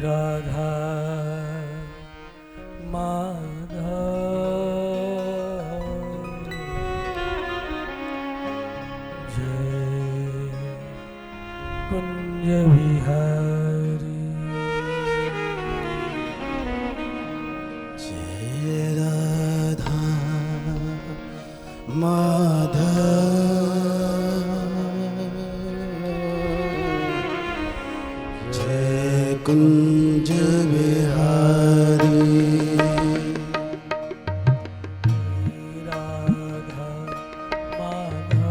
राधा माधव जय कुंज विहारी जय राधा माधव जय कुंज विहारी राधा माधव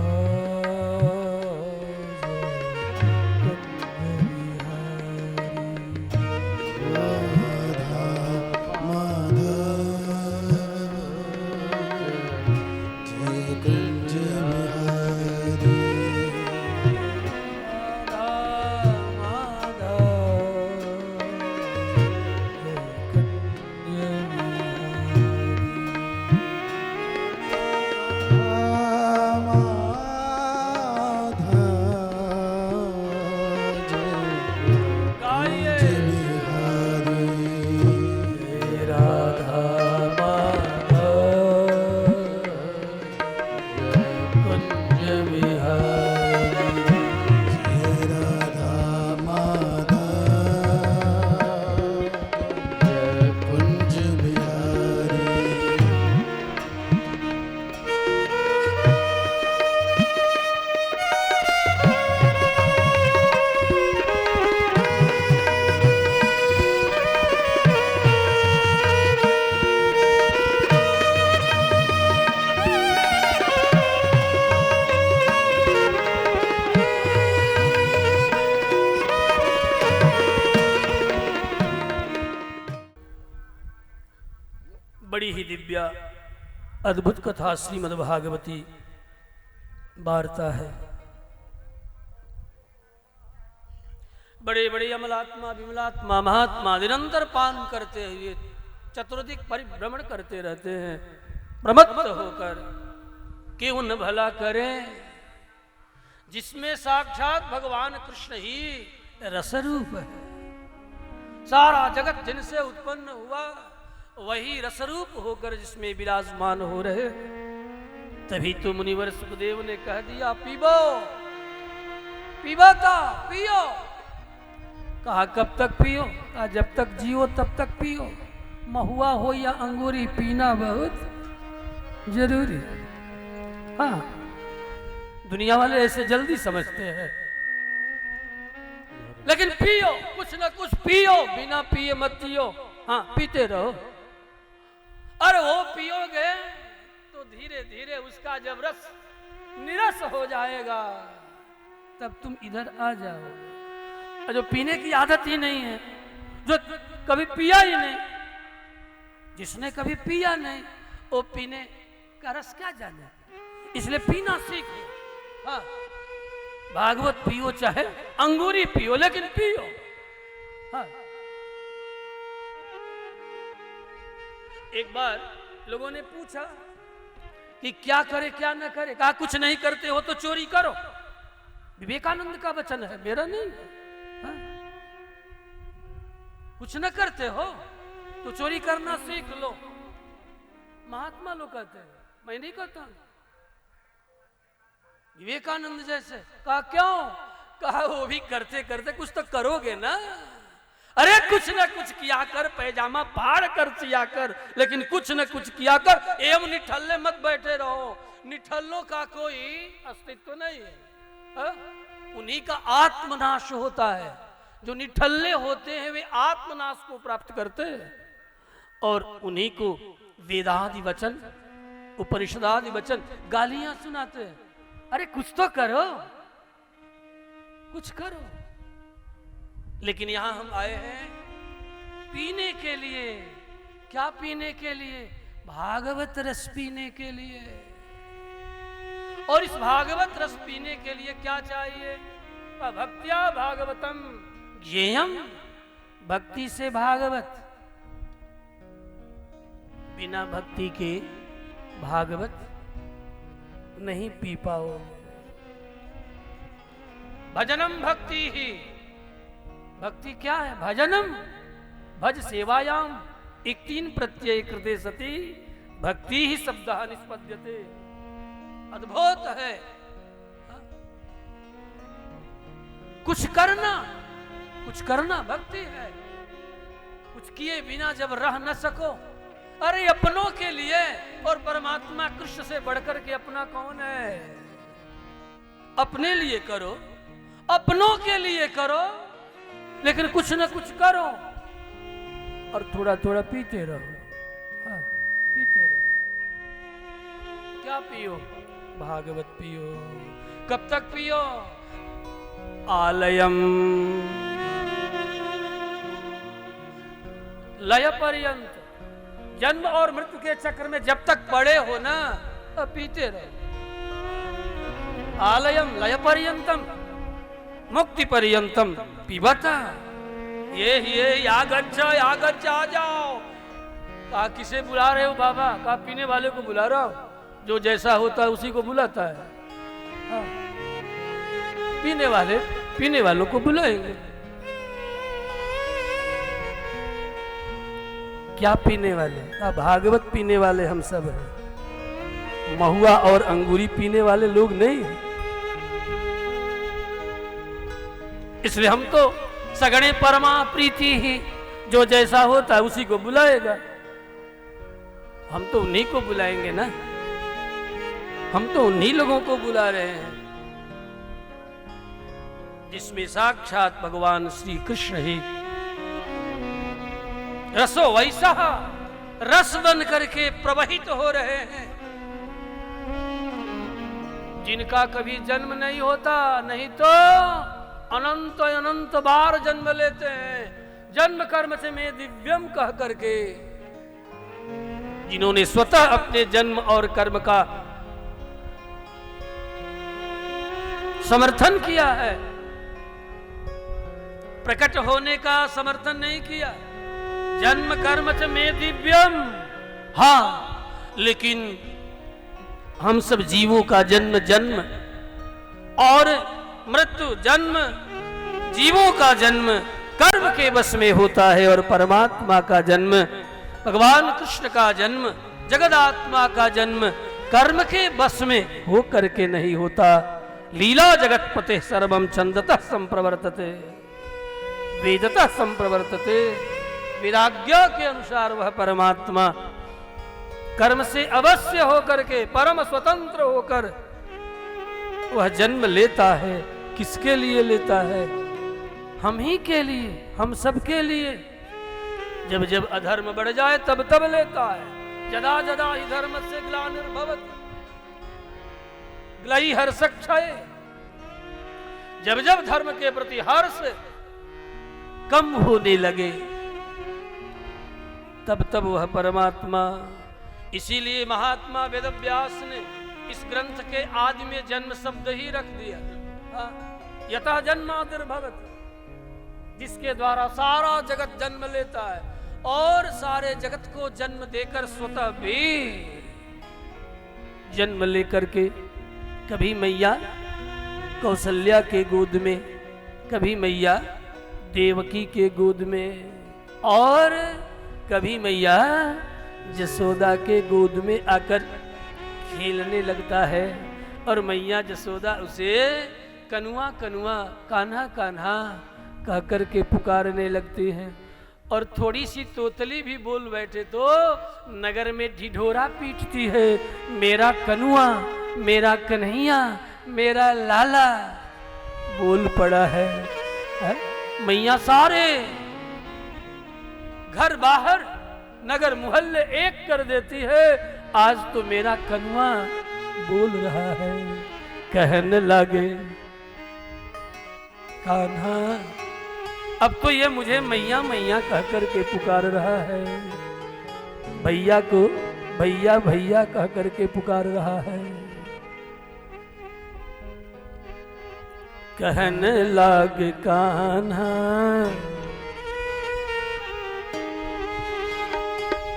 राधा माधव जय कुंज विहारी बड़ी ही दिव्य अद्भुत कथा श्रीमद् भागवती वार्ता है। बड़े बड़े अमलात्मा विमलात्मा महात्मा निरंतर पान करते हुए चतुर्दिक परिभ्रमण करते रहते हैं, प्रमत्त होकर क्यों न भला करें जिसमें साक्षात भगवान कृष्ण ही रसरूप है। सारा जगत जिनसे उत्पन्न हुआ वही रसरूप होकर जिसमें विराजमान हो रहे। तभी तो मुनिवर सुखदेव ने कह दिया पीबो पीबा पियो। कहा कब तक पियो? कहा जब तक जियो तब तक पियो। महुआ हो या अंगूरी पीना बहुत जरूरी। हाँ, दुनिया वाले ऐसे जल्दी समझते हैं, लेकिन पियो, कुछ ना कुछ पियो, बिना पिए मत जियो। हाँ, पीते रहो। और वो पियोगे तो धीरे धीरे उसका जब रस निरस हो जाएगा तब तुम इधर आ जाओगे। जो पीने की आदत ही नहीं है, जो कभी पिया ही नहीं, जिसने कभी पिया नहीं, वो पीने का रस क्या जाने। इसलिए पीना सीख लो। हाँ, भागवत पियो चाहे अंगूरी पियो, लेकिन पियो। हाँ। एक बार लोगों ने पूछा कि क्या करे क्या न करे। कहा कुछ नहीं करते हो तो चोरी करो। विवेकानंद का वचन है, मेरा नहीं। हाँ? कुछ न करते हो तो चोरी करना सीख लो। महात्मा लोग कहते हैं, मैं नहीं करता। विवेकानंद जैसे। कहा क्यों? कहा वो भी करते करते कुछ तो करोगे ना। अरे कुछ न कुछ किया कर, पैजामा फाड़ कर सिया कर, लेकिन कुछ न कुछ किया कर। एवं निठल्ले मत बैठे रहो। निठल्लों का कोई अस्तित्व नहीं है। उन्हीं का आत्मनाश होता है। जो निठल्ले होते हैं वे आत्मनाश को प्राप्त करते हैं, और उन्हीं को वेदादि वचन उपनिषदादि वचन गालियां सुनाते हैं। अरे कुछ तो करो, कुछ करो। लेकिन यहां हम आए हैं पीने के लिए। क्या पीने के लिए? भागवत रस पीने के लिए। और इस भागवत रस पीने के लिए क्या चाहिए? भक्त्या भागवतम ज्ञेयम। भक्ति से भागवत। बिना भक्ति के भागवत नहीं पी पाओ। भजनम भक्ति ही। भक्ति क्या है? भजनम भज सेवायाम 3 प्रत्यय कृते सती भक्ति ही शब्द निष्पद्यते। अद्भुत है। कुछ करना भक्ति है। कुछ किए बिना जब रह न सको, अरे अपनों के लिए, और परमात्मा कृष्ण से बढ़कर के अपना कौन है? अपने लिए करो, अपनों के लिए करो, लेकिन कुछ न कुछ करो और थोड़ा थोड़ा पीते रहो। हाँ, पीते रहो। क्या पियो? भागवत पियो। कब तक पियो? आलयम लय पर्यंत। जन्म और मृत्यु के चक्र में जब तक पड़े हो ना, तब पीते रहो। आलयम लय पर्यंतम मुक्ति पर्यंतम पिबता। ये आगच्छ आ जाओ। कहा किसे बुला रहे हो बाबा? कहा पीने वाले को बुला रहा हो। जो जैसा होता है उसी को बुलाता है। हाँ। पीने वालों को बुलाएंगे। क्या पीने वाले? भागवत पीने वाले हम सब हैं। महुआ और अंगूरी पीने वाले लोग नहीं हैं। इसलिए हम तो सगणे परमा प्रीति ही, जो जैसा होता है उसी को बुलाएगा। हम तो उन्हीं को बुलाएंगे ना। हम तो उन्हीं लोगों को बुला रहे हैं जिसमें साक्षात भगवान श्री कृष्ण ही रसो वैसा रस बन करके प्रवाहित हो रहे हैं, जिनका कभी जन्म नहीं होता, नहीं तो अनंत अनंत बार जन्म लेते हैं। जन्म कर्म से मैं दिव्यम कह करके जिन्होंने स्वतः अपने जन्म और कर्म का समर्थन किया है, प्रकट होने का समर्थन नहीं किया। जन्म कर्म च में दिव्यम। हाँ, लेकिन हम सब जीवों का जन्म और मृत्यु, जन्म जीवों का जन्म कर्म के बस में होता है, और परमात्मा का जन्म, भगवान कृष्ण का जन्म, जगदात्मा का जन्म कर्म के बस में हो करके नहीं होता। लीला जगतपते सर्वम छंदतः संप्रवर्तते वेदतः संप्रवर्तते। विराग्य के अनुसार वह परमात्मा कर्म से अवश्य होकर के परम स्वतंत्र होकर वह जन्म लेता है। किसके लिए लेता है? हम ही के लिए, हम सब के लिए। जब जब अधर्म बढ़ जाए तब तब लेता है। जदा जदा ही धर्म से ग्लानिर्भवति ग्लई हर्षक्षय। जब जब धर्म के प्रति हर्ष कम होने लगे तब तब वह परमात्मा। इसीलिए महात्मा वेदव्यास ने इस ग्रंथ के आदि में जन्म शब्द ही रख दिया। यतः जन्मादिर्भवति, जिसके द्वारा सारा जगत जन्म लेता है, और सारे जगत को जन्म देकर स्वतः भी जन्म लेकर के कभी मैया कौशल्या के गोद में, कभी मैया देवकी के गोद में, और कभी मैया जसोदा के गोद में आकर खेलने लगता है। और मैया जसोदा उसे कनुआ कनुआ, कान्हा कान्हा कह करके पुकारने लगती हैं। और थोड़ी सी तोतली भी बोल बैठे तो नगर में ढिढोरा पीटती है, मेरा कनुआ, मेरा कन्हैया, मेरा लाला बोल पड़ा है। मैया सारे घर बाहर नगर मोहल्ले एक कर देती है। आज तो मेरा कनुआ बोल रहा है, कहने लगे कान्हा, अब तो ये मुझे मैया मैया कह करके पुकार रहा है, भैया को भैया भैया कह करके पुकार रहा है। कहने लगे कान्हा,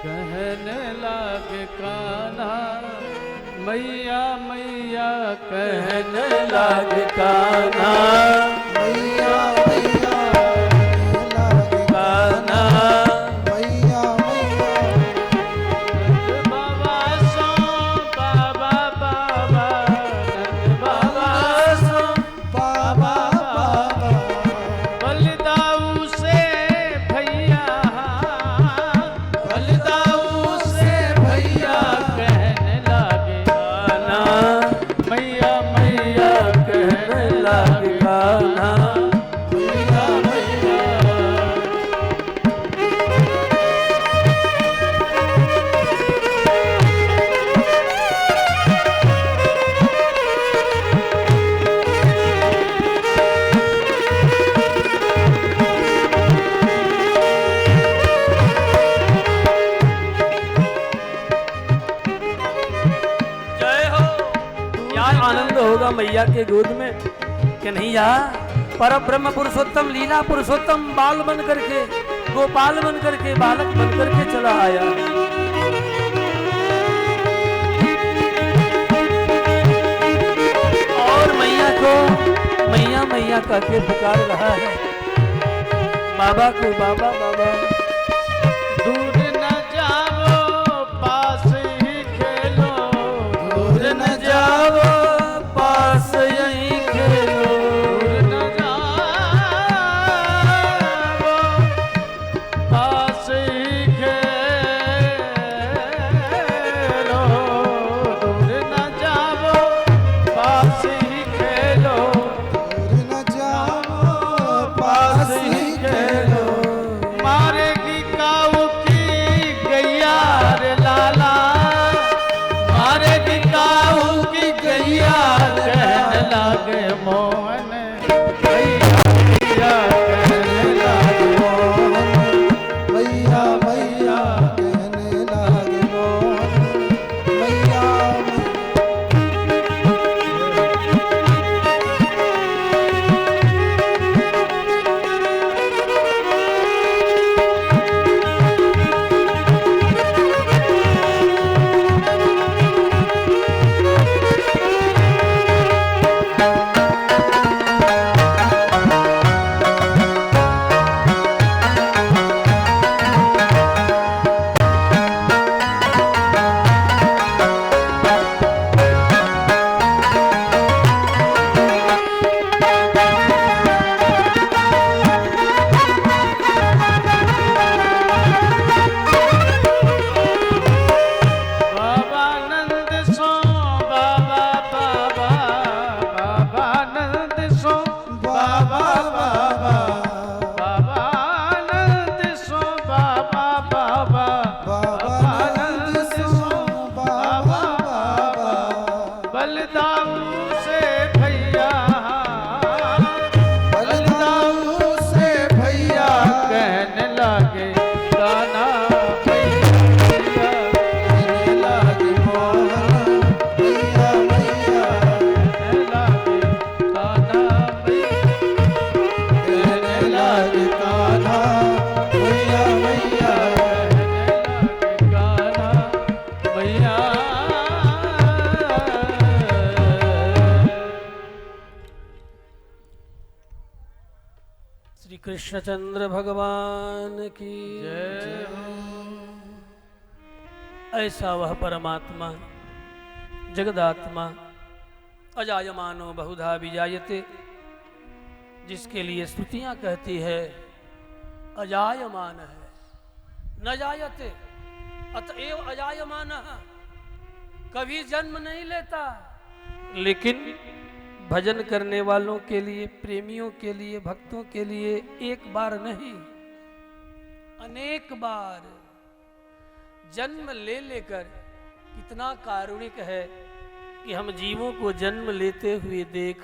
कहने लगे कान्हा, मैया मैया कहने लगे कान्हा, मैया मैया कहने लगे कान्हा। मैया के गोद में कन्हैया पर ब्रह्म पुरुषोत्तम लीला पुरुषोत्तम बाल बन करके गोपाल बन करके बालक बन करके चला आया। और मैया को मैया मैया का के पुकार रहा है, बाबा को बाबा बाबा। दूर न जाओ पास ही खेलो, दूर न जाओ पास यहीं खेलो, दूर न जाओ पास ही खेलो, दूर न जाओ पास ही खेलो, दूर न जाओ पास ही खेलो। मारेगी काऊ की गैया रे लाला, मारेगी काऊ की गैया, कहने लागे मोहन भैया भैया, कहने लागे मोहन मैया मैया कहने लागे मोहन मैया मैया। बाबा नंद सो बाबा बाबा, बाबा नंद सो बाबा बाबा बाबा नंद सो बाबा बाबा, बाबा नंद सो बाबा बाबा। बलदाऊ से भैया, बलदाऊ से भैया कहने लागे गाना भैया, कहने लागे मोहन मैया मैया, कहने लागे गाना भैया, कहने लागे कान्हा मैया मैया। कहने लागे गाना भैया। श्री कृष्णचंद्र भगवान की जय हो। ऐसा वह परमात्मा जगदात्मा अजायमानो बहुधा विजायते, जिसके लिए स्तुतियां कहती है अजायमान है न जायते, अतएव अजायमान, कभी जन्म नहीं लेता। लेकिन भजन करने वालों के लिए, प्रेमियों के लिए, भक्तों के लिए एक बार नहीं अनेक बार जन्म ले लेकर कितना कारुणिक है कि हम जीवों को जन्म लेते हुए देख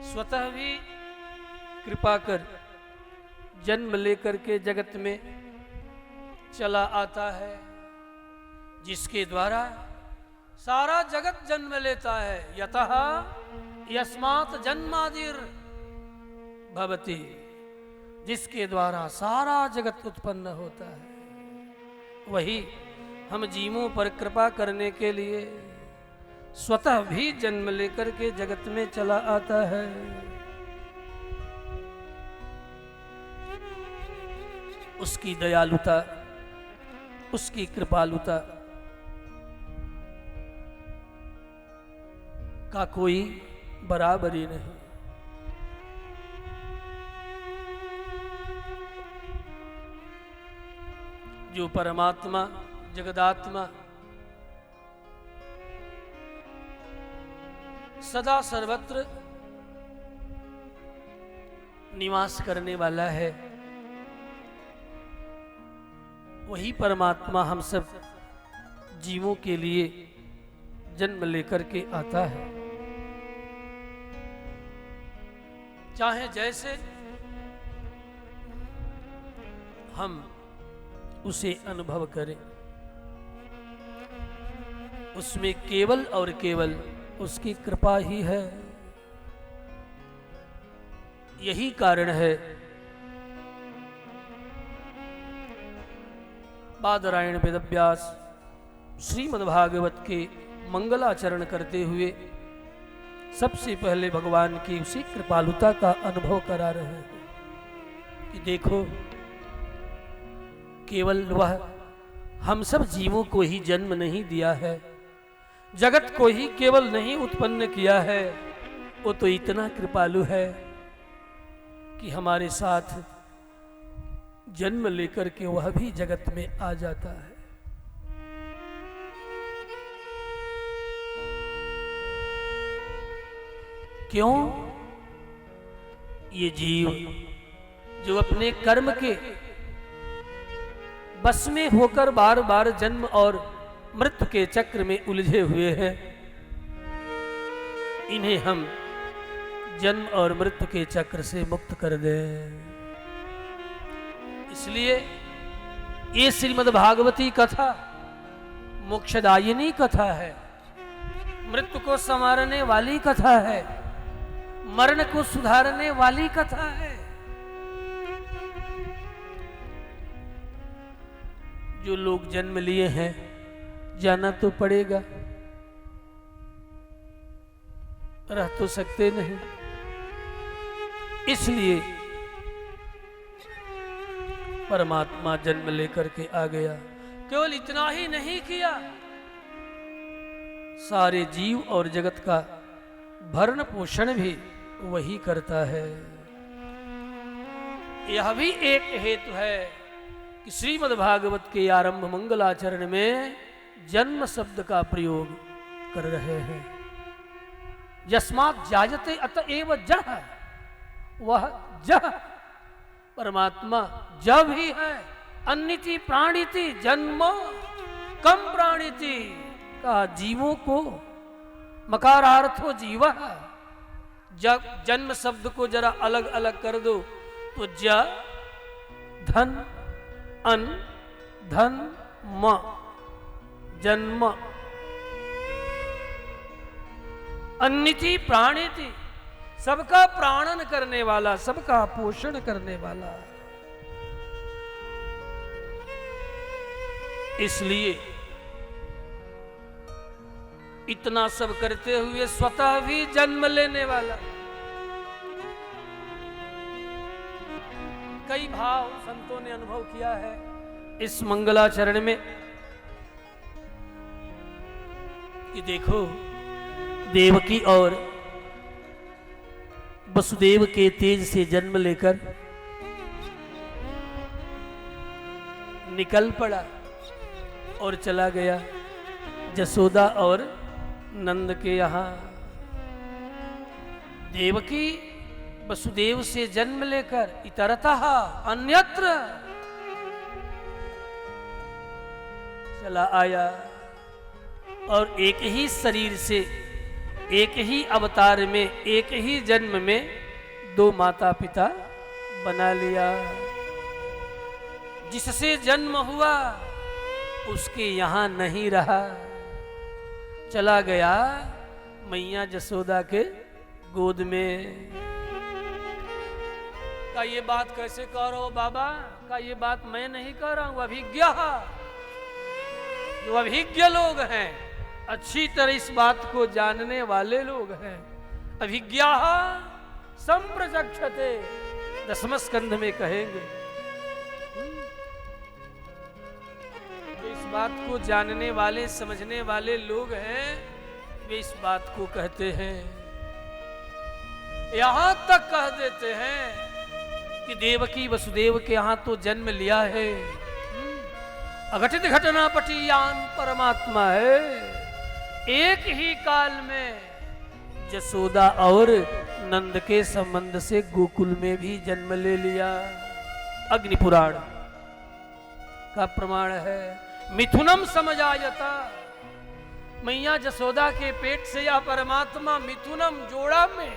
स्वतः भी कृपा कर जन्म लेकर के जगत में चला आता है, जिसके द्वारा सारा जगत जन्म लेता है। यतः यस्मात् जन्मादिर भवति, जिसके द्वारा सारा जगत उत्पन्न होता है, वही हम जीवों पर कृपा करने के लिए स्वतः भी जन्म लेकर के जगत में चला आता है। उसकी दयालुता, उसकी कृपालुता का कोई बराबरी नहीं। जो परमात्मा जगदात्मा सदा सर्वत्र निवास करने वाला है, वही परमात्मा हम सब जीवों के लिए जन्म लेकर के आता है। चाहे जैसे हम उसे अनुभव करें, उसमें केवल और केवल उसकी कृपा ही है। यही कारण है बादरायण वेदव्यास श्रीमद्भागवत के मंगलाचरण करते हुए सबसे पहले भगवान की उसी कृपालुता का अनुभव करा रहे हैं कि देखो, केवल वह हम सब जीवों को ही जन्म नहीं दिया है, जगत को ही केवल नहीं उत्पन्न किया है, वो तो इतना कृपालु है कि हमारे साथ जन्म लेकर के वह भी जगत में आ जाता है। क्यों? ये जीव जो अपने कर्म के बस में होकर बार बार जन्म और मृत्यु के चक्र में उलझे हुए हैं, इन्हें हम जन्म और मृत्यु के चक्र से मुक्त कर दें। इसलिए ये श्रीमद्भागवती कथा मोक्षदायिनी कथा है, मृत्यु को संवारने वाली कथा है, मरण को सुधारने वाली कथा है। जो लोग जन्म लिए हैं जाना तो पड़ेगा, रह तो सकते नहीं। इसलिए परमात्मा जन्म लेकर के आ गया। केवल इतना ही नहीं किया, सारे जीव और जगत का भरण पोषण भी वही करता है। यह भी एक हेतु है कि श्रीमद्भागवत के आरंभ मंगलाचरण में जन्म शब्द का प्रयोग कर रहे हैं। यस्मात् जायते अतएव जह, वह जह परमात्मा जब ही है। अन्निति प्राणिति जन्म कम प्राणिति, कहा जीवों को मकारार्थो जीव। जब जन्म शब्द को जरा अलग अलग कर दो तो ज धन अन धन म, जन्म। अन्निति प्राणिति, सबका प्राणन करने वाला, सबका पोषण करने वाला। इसलिए इतना सब करते हुए स्वतः भी जन्म लेने वाला। कई भाव संतों ने अनुभव किया है इस मंगलाचरण में कि देखो, देवकी और वसुदेव के तेज से जन्म लेकर निकल पड़ा और चला गया जसोदा और नंद के यहां। देवकी वसुदेव से जन्म लेकर इतरतः अन्यत्र चला आया और एक ही शरीर से, एक ही अवतार में, एक ही जन्म में दो माता पिता बना लिया। जिससे जन्म हुआ उसके यहां नहीं रहा, चला गया मैया जसोदा के गोद में। का ये बात कैसे कह रहे हो बाबा? का ये बात मैं नहीं कह रहा हूं, अभिज्ञ, जो अभिज्ञ लोग हैं, अच्छी तरह इस बात को जानने वाले लोग हैं। अभिज्ञा संप्रचक्षते, दसम स्कंध में कहेंगे। इस बात को जानने वाले, समझने वाले लोग हैं, वे इस बात को कहते हैं। यहां तक कह देते हैं कि देवकी वसुदेव के यहां तो जन्म लिया है, अघटित घटना पटीयान परमात्मा है। एक ही काल में जसोदा और नंद के संबंध से गोकुल में भी जन्म ले लिया। अग्निपुराण का प्रमाण है। मिथुनम समझायता, मैया जसोदा के पेट से या परमात्मा मिथुनम, जोड़ा में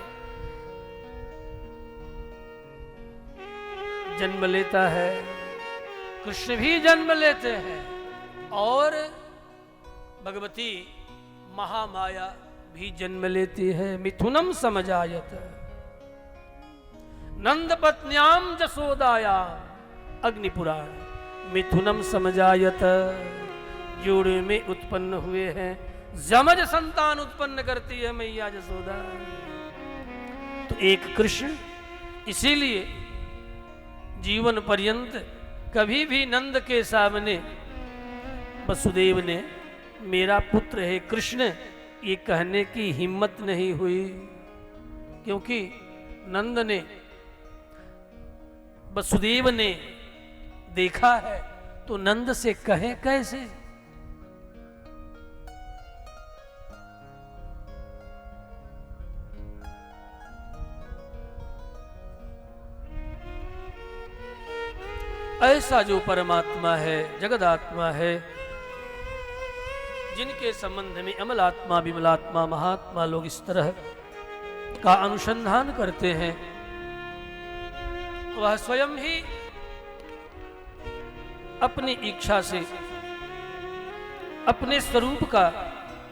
जन्म लेता है। कृष्ण भी जन्म लेते हैं और भगवती महामाया भी जन्म लेती है। मिथुनम समझायत नंद पत्न्याम जसोदायाम, अग्निपुराण। मिथुनम समझायत, जोड़े में उत्पन्न हुए हैं, जमज संतान उत्पन्न करती है मैया जसोदा। तो एक कृष्ण, इसीलिए जीवन पर्यंत कभी भी नंद के सामने वसुदेव ने मेरा पुत्र है कृष्ण ये कहने की हिम्मत नहीं हुई, क्योंकि नंद ने, वसुदेव ने देखा है तो नंद से कहे कैसे। ऐसा जो परमात्मा है, जगदात्मा है, जिनके संबंध में अमलात्मा, विमलात्मा, महात्मा लोग इस तरह का अनुसंधान करते हैं, वह स्वयं ही अपनी इच्छा से अपने स्वरूप का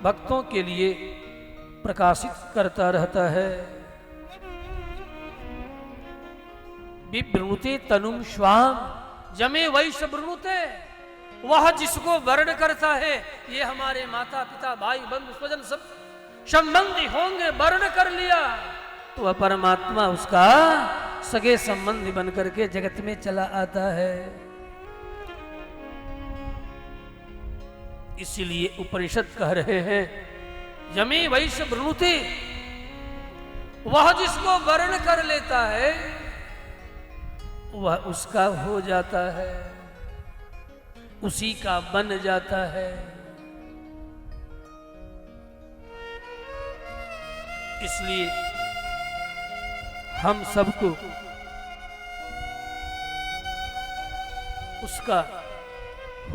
भक्तों के लिए प्रकाशित करता रहता है। विवृणुते तनुम स्वाम जमे वैश्य वृणुते, वह जिसको वर्ण करता है, ये हमारे माता पिता भाई बंधु स्वजन सब संबंधी होंगे, वर्ण कर लिया तो वह परमात्मा उसका सगे संबंधी बन करके जगत में चला आता है। इसीलिए उपनिषद कह रहे हैं जमे वैश्य वृणुते, वह जिसको वर्ण कर लेता है वह उसका हो जाता है, उसी का बन जाता है। इसलिए हम सबको उसका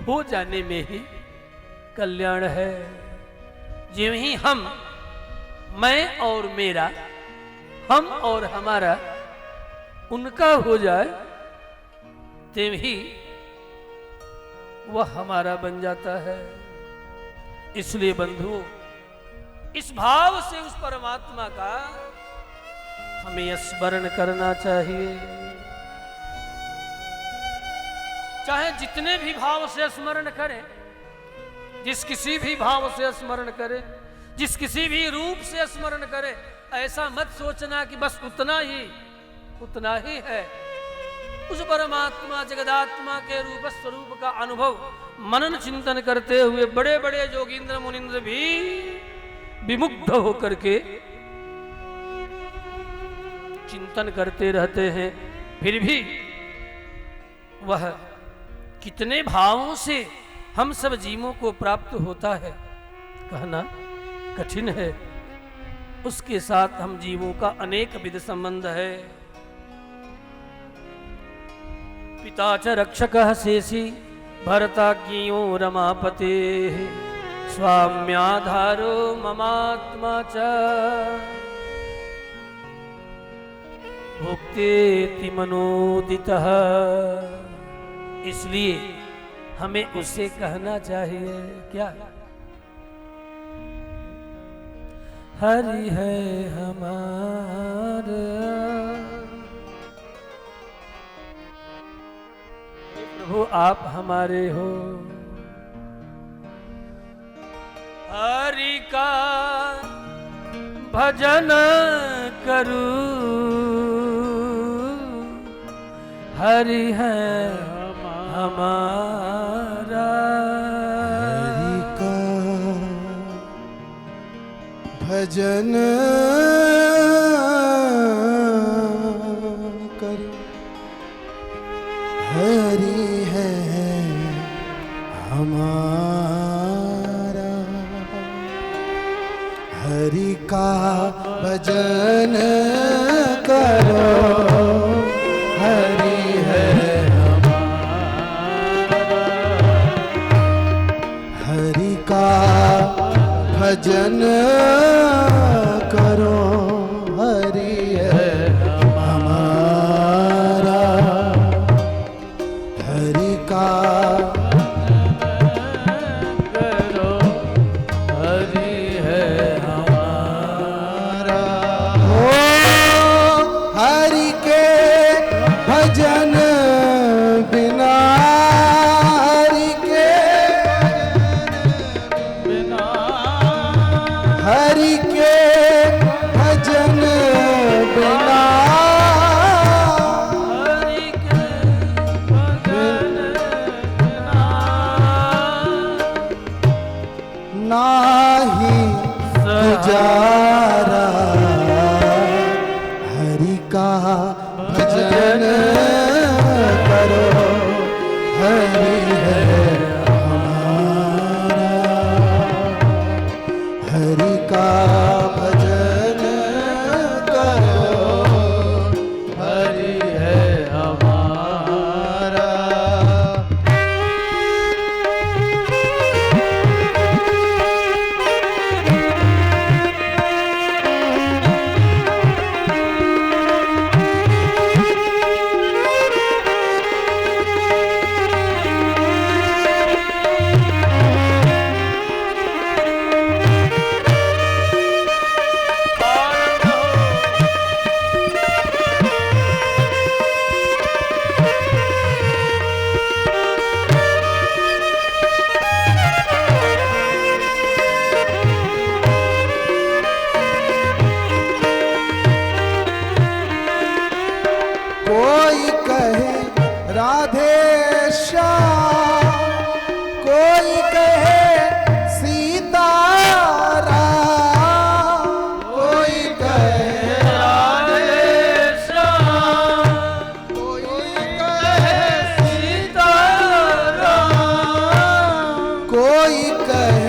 हो जाने में ही कल्याण है। जिव ही हम, मैं और मेरा, हम और हमारा उनका हो जाए, तेम ही वह हमारा बन जाता है। इसलिए बंधुओं, इस भाव से उस परमात्मा का हमें स्मरण करना चाहिए। चाहे जितने भी भाव से स्मरण करें, जिस किसी भी भाव से स्मरण करें, जिस किसी भी रूप से स्मरण करें, ऐसा मत सोचना कि बस उतना ही है। उस परमात्मा जगदात्मा के रूप स्वरूप का अनुभव मनन चिंतन करते हुए बड़े बड़े जोगींद्र मुनिंद्र भी विमुग्ध होकर के चिंतन करते रहते हैं। फिर भी वह कितने भावों से हम सब जीवों को प्राप्त होता है कहना कठिन है। उसके साथ हम जीवों का अनेक विध संबंध है। पिता च रक्षकः शेषी भरताज्ञो रमापते, स्वाम्याधारो ममात्मा च भुक्तेति मनोदितः। इसलिए हमें उससे कहना चाहिए क्या, हरि है हमारा। प्रभु आप हमारे हो। हरि का भजन करूं, हरि है हमारा। हरि का भजन करो, हरि है हमारा। हरि का भजन करो, हरि है हमारा। हरि का भजन करो, हरि है हमारा। हरि का करो, हरि है हमारा। कहे